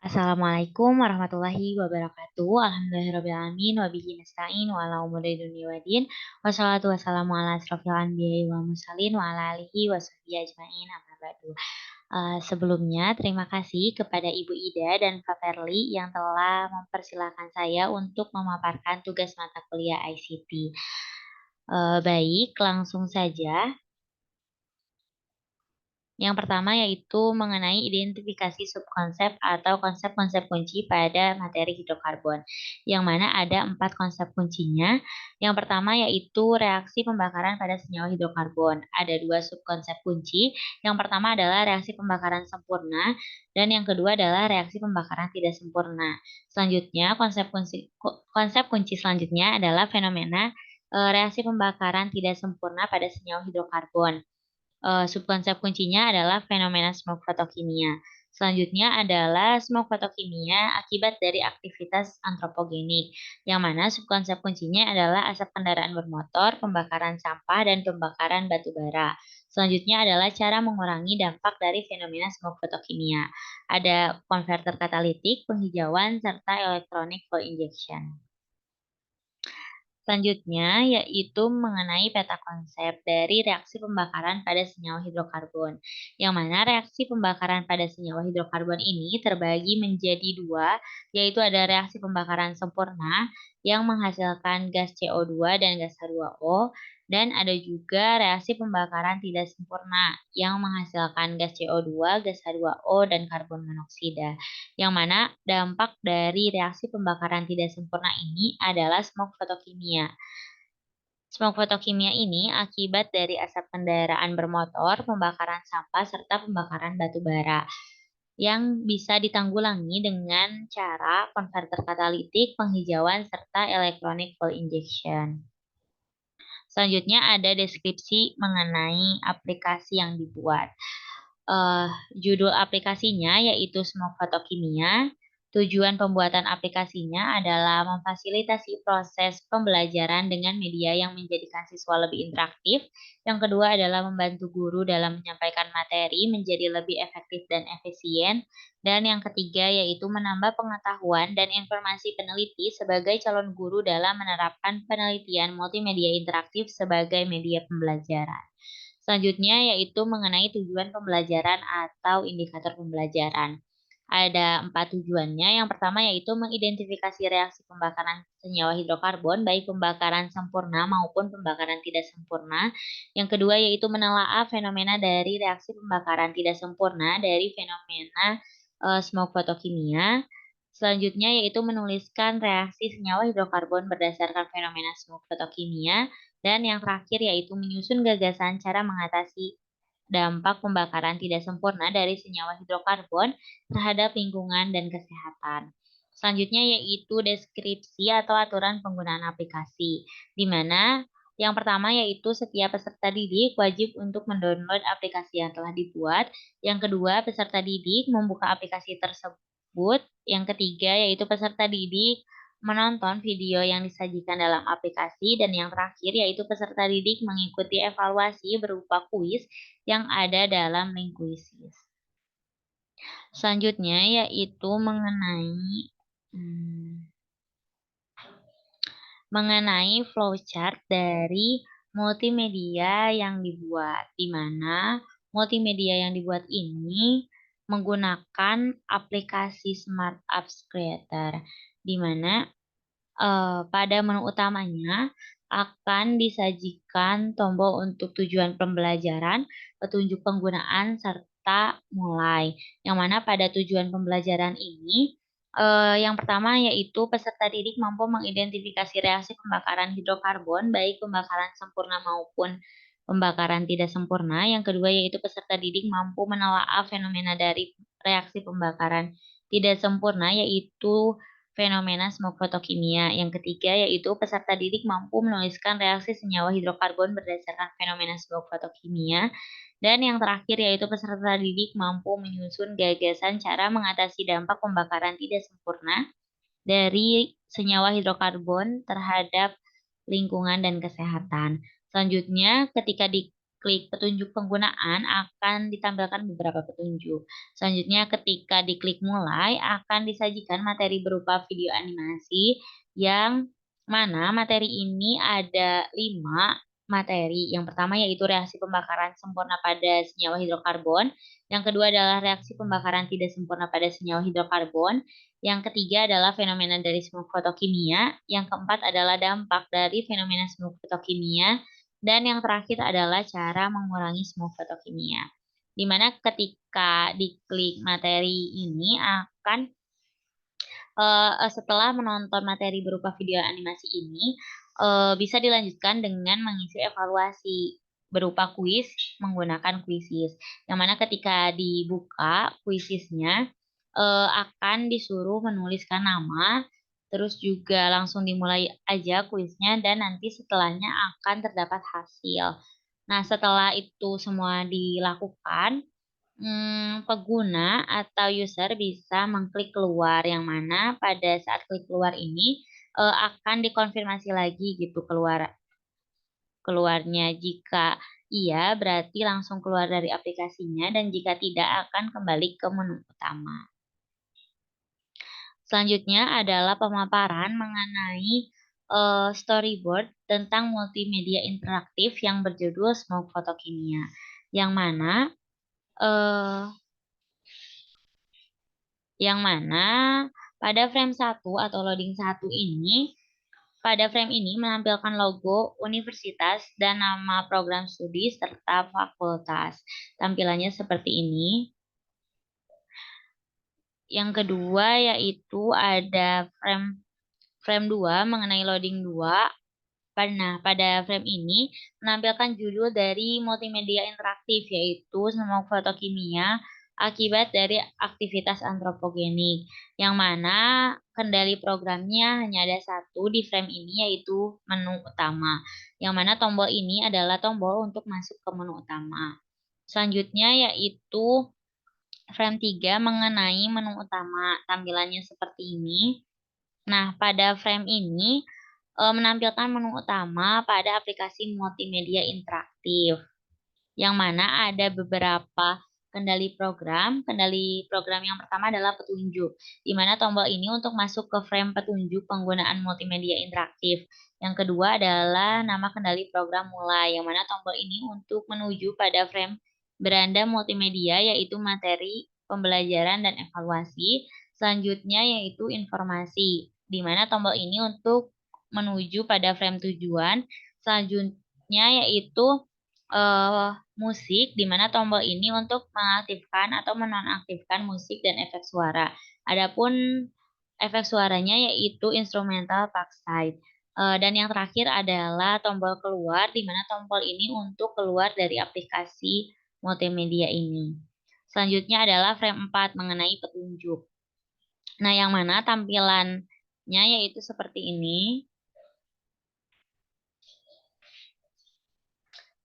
Assalamualaikum warahmatullahi wabarakatuh. Alhamdulillahirrabbilalamin. Wabihi nasta'in wa ala umuri dunya waddin. Wassalatu wassalamu ala asrofil anbiya'i wal mursalin wa ala alihi wa sahbihi ajma'in amma ba'du. Sebelumnya terima kasih kepada Ibu Ida dan Kak Ferly yang telah mempersilahkan saya untuk memaparkan tugas mata kuliah ICT. Baik, langsung saja. Yang pertama yaitu mengenai identifikasi subkonsep atau konsep-konsep kunci pada materi hidrokarbon, yang mana ada 4 konsep kuncinya. Yang pertama yaitu reaksi pembakaran pada senyawa hidrokarbon. Ada 2 subkonsep kunci. Yang pertama adalah reaksi pembakaran sempurna, dan yang kedua adalah reaksi pembakaran tidak sempurna. Selanjutnya, konsep kunci selanjutnya adalah fenomena reaksi pembakaran tidak sempurna pada senyawa hidrokarbon. Subkonsep kuncinya adalah fenomena smoke fotokimia. Selanjutnya adalah smoke fotokimia akibat dari aktivitas antropogenik, yang mana subkonsep kuncinya adalah asap kendaraan bermotor, pembakaran sampah, dan pembakaran batu bara. Selanjutnya adalah cara mengurangi dampak dari fenomena smoke fotokimia. Ada konverter katalitik, penghijauan, serta electronic fuel injection. Selanjutnya yaitu mengenai peta konsep dari reaksi pembakaran pada senyawa hidrokarbon, yang mana reaksi pembakaran pada senyawa hidrokarbon ini terbagi menjadi 2, yaitu ada reaksi pembakaran sempurna yang menghasilkan gas CO2 dan gas H2O, dan ada juga reaksi pembakaran tidak sempurna yang menghasilkan gas CO2, gas H2O, dan karbon monoksida. Yang mana dampak dari reaksi pembakaran tidak sempurna ini adalah smoke fotokimia. Smoke fotokimia ini akibat dari asap kendaraan bermotor, pembakaran sampah, serta pembakaran batu bara yang bisa ditanggulangi dengan cara konverter katalitik, penghijauan, serta electronic fuel injection. Selanjutnya ada deskripsi mengenai aplikasi yang dibuat. Judul aplikasinya yaitu Smoke Photokimia. Tujuan pembuatan aplikasinya adalah memfasilitasi proses pembelajaran dengan media yang menjadikan siswa lebih interaktif. Yang kedua adalah membantu guru dalam menyampaikan materi menjadi lebih efektif dan efisien. Dan yang ketiga yaitu menambah pengetahuan dan informasi peneliti sebagai calon guru dalam menerapkan penelitian multimedia interaktif sebagai media pembelajaran. Selanjutnya yaitu mengenai tujuan pembelajaran atau indikator pembelajaran. Ada 4 tujuannya. Yang pertama yaitu mengidentifikasi reaksi pembakaran senyawa hidrokarbon, baik pembakaran sempurna maupun pembakaran tidak sempurna. Yang kedua yaitu menelaah fenomena dari reaksi pembakaran tidak sempurna dari fenomena smoke fotokimia. Selanjutnya yaitu menuliskan reaksi senyawa hidrokarbon berdasarkan fenomena smoke fotokimia. Dan yang terakhir yaitu menyusun gagasan cara mengatasi dampak pembakaran tidak sempurna dari senyawa hidrokarbon terhadap lingkungan dan kesehatan. Selanjutnya yaitu deskripsi atau aturan penggunaan aplikasi, di mana yang pertama yaitu setiap peserta didik wajib untuk mendownload aplikasi yang telah dibuat. Yang kedua, peserta didik membuka aplikasi tersebut. Yang ketiga yaitu peserta didik menonton video yang disajikan dalam aplikasi, dan yang terakhir yaitu peserta didik mengikuti evaluasi berupa kuis yang ada dalam link kuisis. Selanjutnya yaitu mengenai flowchart dari multimedia yang dibuat, di mana multimedia yang dibuat ini menggunakan aplikasi Smart Apps Creator, di mana pada menu utamanya akan disajikan tombol untuk tujuan pembelajaran, petunjuk penggunaan, serta mulai. Yang mana pada tujuan pembelajaran ini, yang pertama yaitu peserta didik mampu mengidentifikasi reaksi pembakaran hidrokarbon, baik pembakaran sempurna maupun pembakaran tidak sempurna. Yang kedua yaitu peserta didik mampu menelaah fenomena dari reaksi pembakaran tidak sempurna, yaitu fenomena smoke fotokimia. Yang ketiga yaitu peserta didik mampu menuliskan reaksi senyawa hidrokarbon berdasarkan fenomena smoke fotokimia. Dan yang terakhir yaitu peserta didik mampu menyusun gagasan cara mengatasi dampak pembakaran tidak sempurna dari senyawa hidrokarbon terhadap lingkungan dan kesehatan. Selanjutnya, ketika klik petunjuk penggunaan akan ditampilkan beberapa petunjuk. Selanjutnya ketika diklik mulai akan disajikan materi berupa video animasi yang mana materi ini ada 5 materi. Yang pertama yaitu reaksi pembakaran sempurna pada senyawa hidrokarbon, yang kedua adalah reaksi pembakaran tidak sempurna pada senyawa hidrokarbon, yang ketiga adalah fenomena dari smoke fotokimia, yang keempat adalah dampak dari fenomena smoke fotokimia, dan yang terakhir adalah cara mengurangi smoke fotokimia. Di mana ketika diklik materi ini akan setelah menonton materi berupa video animasi ini, bisa dilanjutkan dengan mengisi evaluasi berupa kuis menggunakan Quizizz. Yang mana ketika dibuka Quizizz-nya, akan disuruh menuliskan nama, terus juga langsung dimulai aja kuisnya dan nanti setelahnya akan terdapat hasil. Nah, setelah itu semua dilakukan, pengguna atau user bisa mengklik keluar, yang mana pada saat klik keluar ini, akan dikonfirmasi lagi gitu keluarnya. Jika iya, berarti langsung keluar dari aplikasinya dan jika tidak akan kembali ke menu utama. Selanjutnya adalah pemaparan mengenai, storyboard tentang multimedia interaktif yang berjudul Smoke Photokimia, yang mana, eee Yang mana pada frame 1 atau loading 1 ini, pada frame ini menampilkan logo universitas dan nama program studi serta fakultas. Tampilannya seperti ini. Yang kedua yaitu ada frame frame 2 mengenai loading 2. Pada frame ini menampilkan judul dari multimedia interaktif yaitu Smoke Photokimia akibat dari aktivitas antropogenik, yang mana kendali programnya hanya ada satu di frame ini yaitu menu utama, yang mana tombol ini adalah tombol untuk masuk ke menu utama. Selanjutnya yaitu frame 3 mengenai menu utama, tampilannya seperti ini. Nah, pada frame ini menampilkan menu utama pada aplikasi multimedia interaktif, yang mana ada beberapa kendali program. Kendali program yang pertama adalah petunjuk, di mana tombol ini untuk masuk ke frame petunjuk penggunaan multimedia interaktif. Yang kedua adalah nama kendali program mulai, yang mana tombol ini untuk menuju pada frame beranda multimedia, yaitu materi, pembelajaran, dan evaluasi. Selanjutnya yaitu informasi, di mana tombol ini untuk menuju pada frame tujuan. Selanjutnya yaitu musik, di mana tombol ini untuk mengaktifkan atau menonaktifkan musik dan efek suara. Adapun efek suaranya yaitu instrumental backside. Dan yang terakhir adalah tombol keluar, di mana tombol ini untuk keluar dari aplikasi multimedia ini. Selanjutnya adalah frame 4 mengenai petunjuk. Nah, yang mana tampilannya yaitu seperti ini.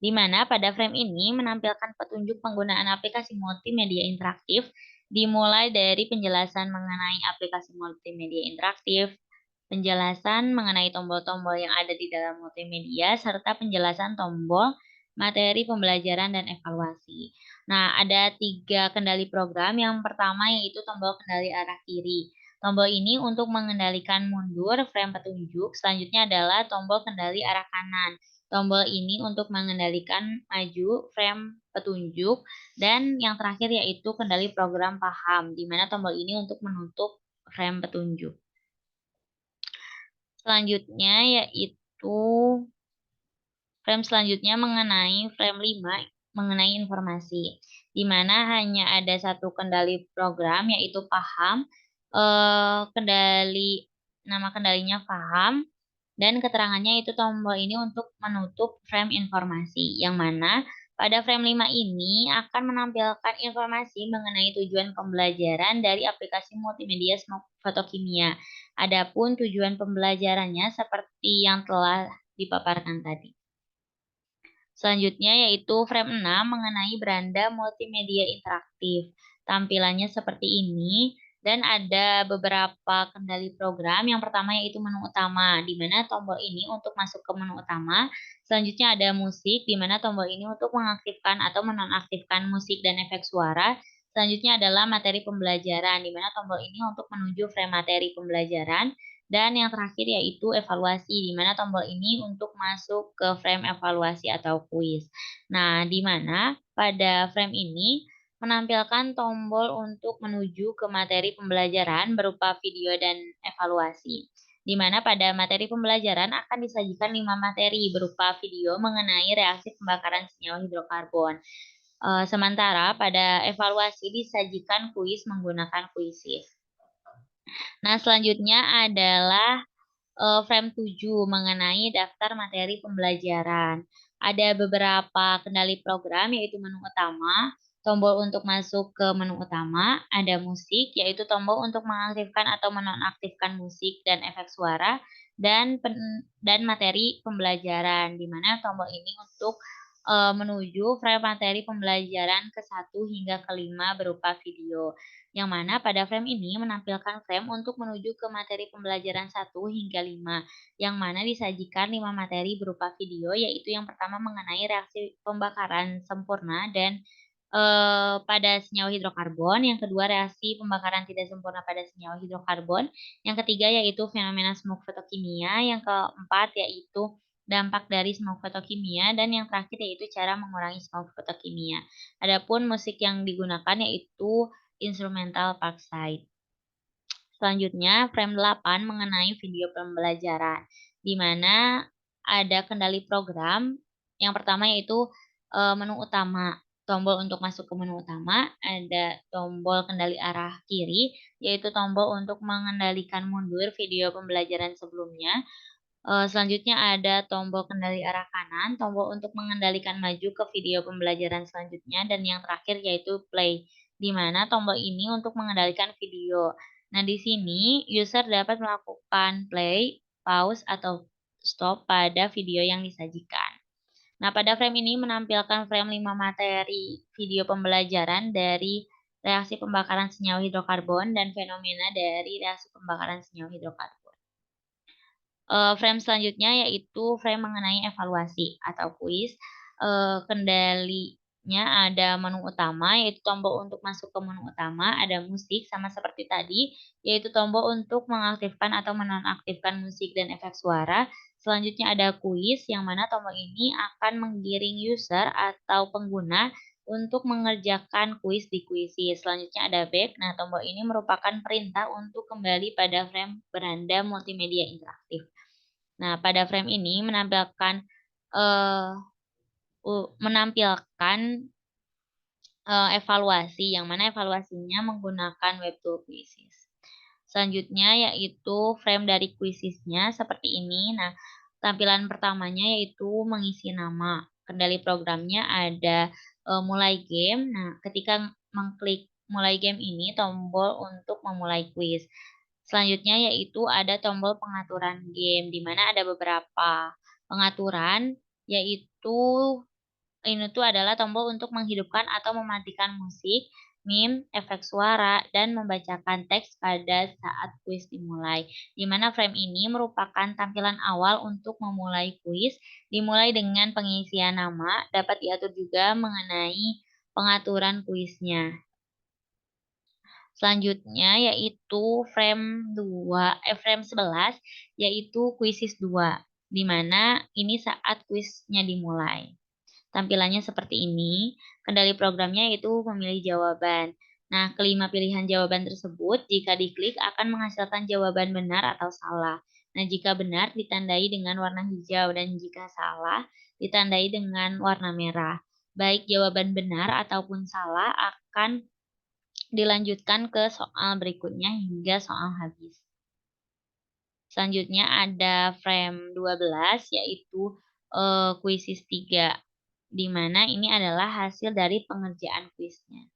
Di mana pada frame ini menampilkan petunjuk penggunaan aplikasi multimedia interaktif, dimulai dari penjelasan mengenai aplikasi multimedia interaktif, penjelasan mengenai tombol-tombol yang ada di dalam multimedia, serta penjelasan tombol, materi pembelajaran, dan evaluasi. Nah, ada 3 kendali program. Yang pertama yaitu tombol kendali arah kiri. Tombol ini untuk mengendalikan mundur frame petunjuk. Selanjutnya adalah tombol kendali arah kanan. Tombol ini untuk mengendalikan maju frame petunjuk, dan yang terakhir yaitu kendali program paham, di mana tombol ini untuk menutup frame petunjuk. Selanjutnya yaitu frame selanjutnya mengenai frame 5 mengenai informasi, di mana hanya ada satu kendali program yaitu paham, nama kendalinya paham, dan keterangannya itu tombol ini untuk menutup frame informasi, yang mana pada frame 5 ini akan menampilkan informasi mengenai tujuan pembelajaran dari aplikasi multimedia Smoke Photokimia. Adapun tujuan pembelajarannya seperti yang telah dipaparkan tadi. Selanjutnya yaitu frame 6 mengenai beranda multimedia interaktif. Tampilannya seperti ini. Dan ada beberapa kendali program, yang pertama yaitu menu utama, di mana tombol ini untuk masuk ke menu utama. Selanjutnya ada musik, di mana tombol ini untuk mengaktifkan atau menonaktifkan musik dan efek suara. Selanjutnya adalah materi pembelajaran, di mana tombol ini untuk menuju frame materi pembelajaran. Dan yang terakhir yaitu evaluasi, di mana tombol ini untuk masuk ke frame evaluasi atau kuis. Nah, di mana pada frame ini menampilkan tombol untuk menuju ke materi pembelajaran berupa video dan evaluasi, di mana pada materi pembelajaran akan disajikan 5 materi berupa video mengenai reaksi pembakaran senyawa hidrokarbon. Sementara pada evaluasi disajikan kuis menggunakan kuisis. Nah, selanjutnya adalah frame 7 mengenai daftar materi pembelajaran. Ada beberapa kendali program yaitu menu utama, tombol untuk masuk ke menu utama, ada musik yaitu tombol untuk mengaktifkan atau menonaktifkan musik dan efek suara, dan materi pembelajaran di mana tombol ini untuk menuju frame materi pembelajaran ke-1 hingga ke-5 berupa video. Yang mana pada frame ini menampilkan frame untuk menuju ke materi pembelajaran 1 hingga 5, yang mana disajikan 5 materi berupa video, yaitu yang pertama mengenai reaksi pembakaran sempurna dan pada senyawa hidrokarbon, yang kedua reaksi pembakaran tidak sempurna pada senyawa hidrokarbon, yang ketiga yaitu fenomena smoke fotokimia, yang keempat yaitu dampak dari smoke fotokimia, dan yang terakhir yaitu cara mengurangi smoke fotokimia. Adapun musik yang digunakan yaitu instrumental Parkside. Selanjutnya, frame 8 mengenai video pembelajaran, di mana ada kendali program. Yang pertama yaitu menu utama. Tombol untuk masuk ke menu utama, ada tombol kendali arah kiri, yaitu tombol untuk mengendalikan mundur video pembelajaran sebelumnya. Selanjutnya ada tombol kendali arah kanan, tombol untuk mengendalikan maju ke video pembelajaran selanjutnya, dan yang terakhir yaitu play, di mana tombol ini untuk mengendalikan video. Nah, di sini user dapat melakukan play, pause, atau stop pada video yang disajikan. Nah, pada frame ini menampilkan frame 5 materi video pembelajaran dari reaksi pembakaran senyawa hidrokarbon dan fenomena dari reaksi pembakaran senyawa hidrokarbon. Frame selanjutnya yaitu frame mengenai evaluasi atau kuis. Kendalinya ada menu utama, yaitu tombol untuk masuk ke menu utama, ada musik sama seperti tadi, yaitu tombol untuk mengaktifkan atau menonaktifkan musik dan efek suara. Selanjutnya ada kuis, yang mana tombol ini akan menggiring user atau pengguna untuk mengerjakan kuis di kuisi. Selanjutnya ada back. Nah, tombol ini merupakan perintah untuk kembali pada frame beranda multimedia interaktif. Nah, pada frame ini menampilkan eee, menampilkan, evaluasi, yang mana evaluasinya menggunakan webtool quizzes. Selanjutnya yaitu frame dari quizesnya seperti ini. Nah, tampilan pertamanya yaitu mengisi nama. Kendali programnya ada, mulai game. Nah, ketika mengklik mulai game ini, tombol untuk memulai kuis. Selanjutnya yaitu ada tombol pengaturan game, di mana ada beberapa pengaturan, yaitu ini tuh adalah tombol untuk menghidupkan atau mematikan musik, meme, efek suara, dan membacakan teks pada saat kuis dimulai. Di mana frame ini merupakan tampilan awal untuk memulai kuis, dimulai dengan pengisian nama, dapat diatur juga mengenai pengaturan kuisnya. Selanjutnya yaitu frame 11 yaitu kuisis 2, di mana ini saat kuisnya dimulai. Tampilannya seperti ini, kendali programnya yaitu memilih jawaban. Nah, kelima pilihan jawaban tersebut jika diklik akan menghasilkan jawaban benar atau salah. Nah, jika benar ditandai dengan warna hijau dan jika salah ditandai dengan warna merah. Baik jawaban benar ataupun salah akan dilanjutkan ke soal berikutnya hingga soal habis. Selanjutnya ada frame 12 yaitu kuisis 3, di mana ini adalah hasil dari pengerjaan kuisnya.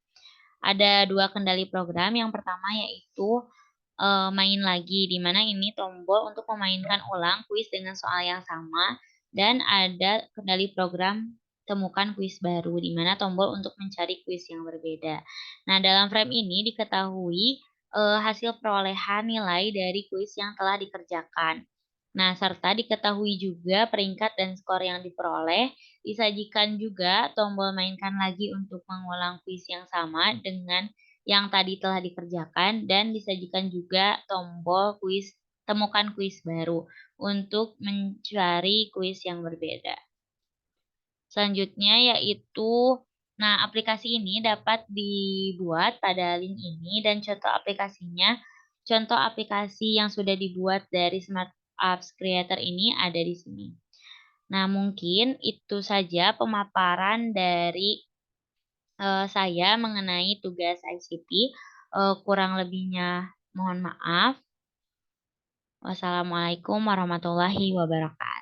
Ada dua kendali program, yang pertama yaitu main lagi, di mana ini tombol untuk memainkan ulang kuis dengan soal yang sama, dan ada kendali program temukan kuis baru, di mana tombol untuk mencari kuis yang berbeda. Nah, dalam frame ini diketahui hasil perolehan nilai dari kuis yang telah dikerjakan. Nah, serta diketahui juga peringkat dan skor yang diperoleh. Disajikan juga tombol mainkan lagi untuk mengulang kuis yang sama dengan yang tadi telah dikerjakan, dan disajikan juga tombol kuis temukan kuis baru untuk mencari kuis yang berbeda. Selanjutnya yaitu, nah, aplikasi ini dapat dibuat pada link ini, dan contoh aplikasi yang sudah dibuat dari Smart Apps Creator ini ada di sini. Nah, mungkin itu saja pemaparan dari saya mengenai tugas ICT. Kurang lebihnya mohon maaf. Wassalamualaikum warahmatullahi wabarakatuh.